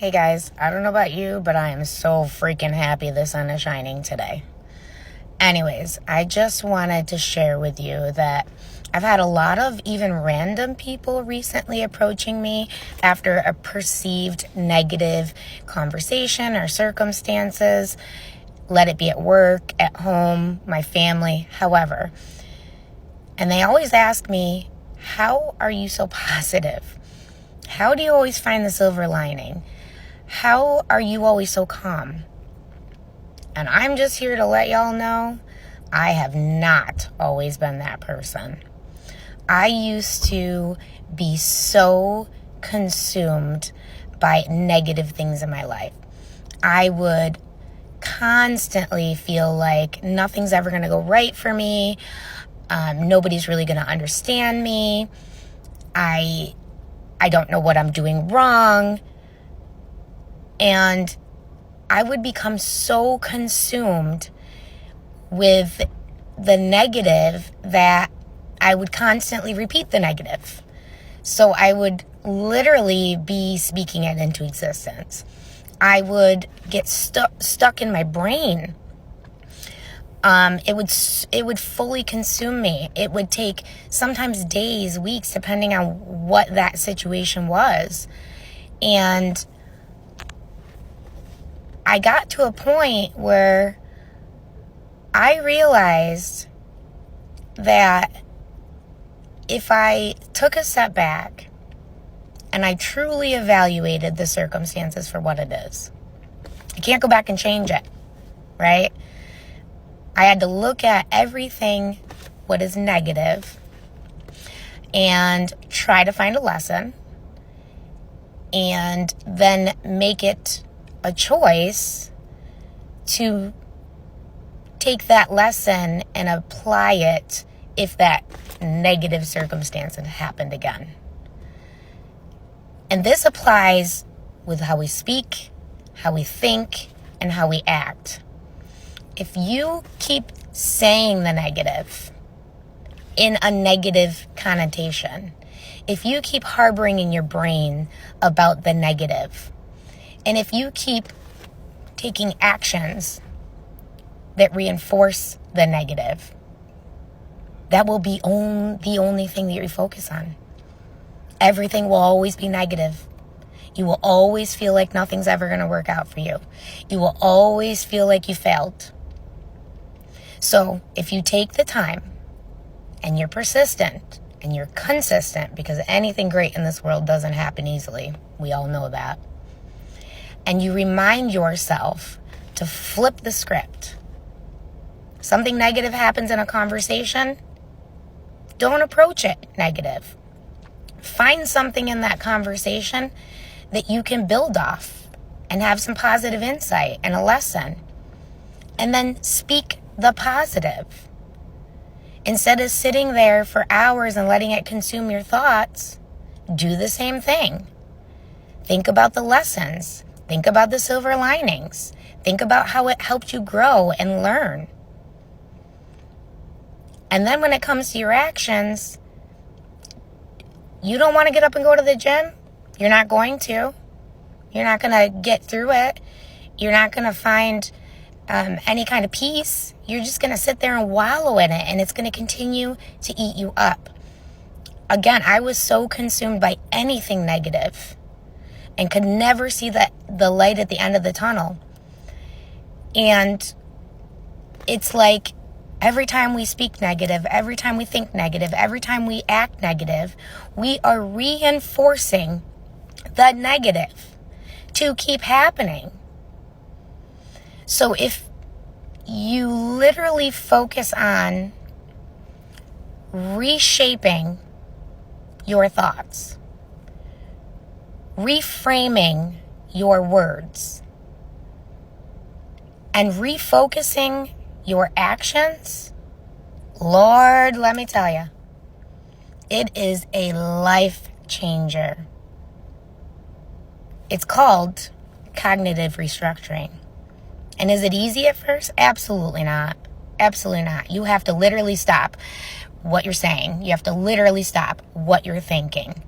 Hey guys, I don't know about you, but I am so freaking happy the sun is shining today. Anyways, I just wanted to share with you that I've had a lot of even random people recently approaching me after a perceived negative conversation or circumstances. Let it be at work, at home, my family, however. And they always ask me, how are you so positive? How do you always find the silver lining? How are you always so calm? And I'm just here to let y'all know, I have not always been that person. I used to be so consumed by negative things in my life. I would constantly feel like nothing's ever going to go right for me. Nobody's really going to understand me. I don't know what I'm doing wrong. And I would become so consumed with the negative that I would constantly repeat the negative. So I would literally be speaking it into existence. I would get stuck in my brain. It would fully consume me. It would take sometimes days, weeks, depending on what that situation was. And I got to a point where I realized that if I took a step back and I truly evaluated the circumstances for what it is, I can't go back and change it, right? I had to look at everything what is negative and try to find a lesson and then make it a choice to take that lesson and apply it if that negative circumstance had happened again. And this applies with how we speak, how we think, and how we act. If you keep saying the negative in a negative connotation, if you keep harboring in your brain about the negative, and if you keep taking actions that reinforce the negative, that will be the only thing that you focus on. Everything will always be negative. You will always feel like nothing's ever going to work out for you. You will always feel like you failed. So if you take the time and you're persistent and you're consistent, because anything great in this world doesn't happen easily, we all know that, and you remind yourself to flip the script. Something negative happens in a conversation, don't approach it negative. Find something in that conversation that you can build off and have some positive insight and a lesson. And then speak the positive. Instead of sitting there for hours and letting it consume your thoughts, do the same thing. Think about the lessons. Think about the silver linings. Think about how it helped you grow and learn. And then when it comes to your actions, you don't want to get up and go to the gym? You're not going to. You're not going to get through it. You're not going to find any kind of peace. You're just going to sit there and wallow in it, and it's going to continue to eat you up. Again, I was so consumed by anything negative and could never see the light at the end of the tunnel. And it's like every time we speak negative, every time we think negative, every time we act negative, we are reinforcing the negative to keep happening. So if you literally focus on reshaping your thoughts, reframing your words, and refocusing your actions, Lord, let me tell you, it is a life changer. It's called cognitive restructuring. And is it easy at first? Absolutely not. Absolutely not. You have to literally stop what you're saying. You have to literally stop what you're thinking.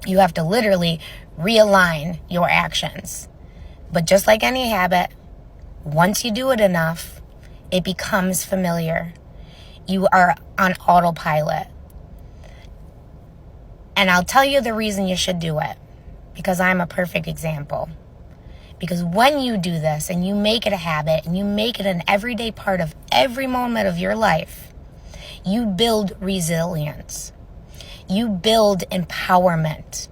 You have to literally realign your actions. But just like any habit, once you do it enough, it becomes familiar. You are on autopilot. And I'll tell you the reason you should do it, because I'm a perfect example. Because when you do this and you make it a habit and you make it an everyday part of every moment of your life, you build resilience. You build empowerment.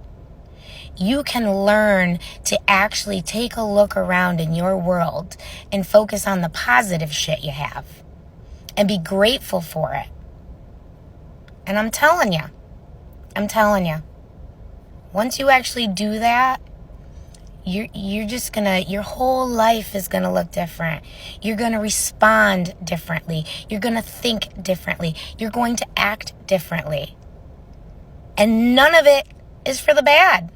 You can learn to actually take a look around in your world and focus on the positive shit you have and be grateful for it. And I'm telling you, once you actually do that, you're just gonna, your whole life is gonna look different. You're gonna respond differently. You're gonna think differently. You're going to act differently. And none of it is for the bad.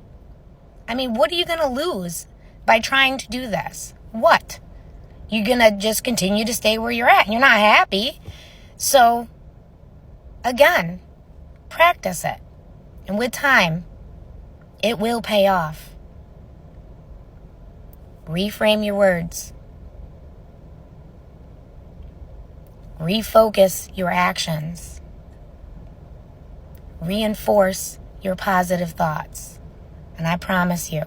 I mean, what are you gonna lose by trying to do this? What? You're gonna just continue to stay where you're at and you're not happy. So, again, practice it. And with time, it will pay off. Reframe your words. Refocus your actions. Reinforce your positive thoughts. And I promise you,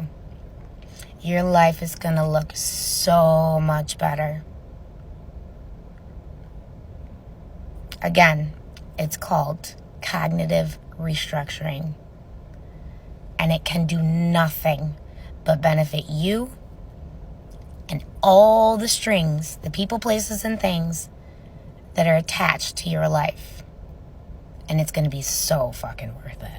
your life is going to look so much better. Again, it's called cognitive restructuring. And it can do nothing but benefit you and all the strings, the people, places, and things that are attached to your life. And it's going to be so fucking worth it.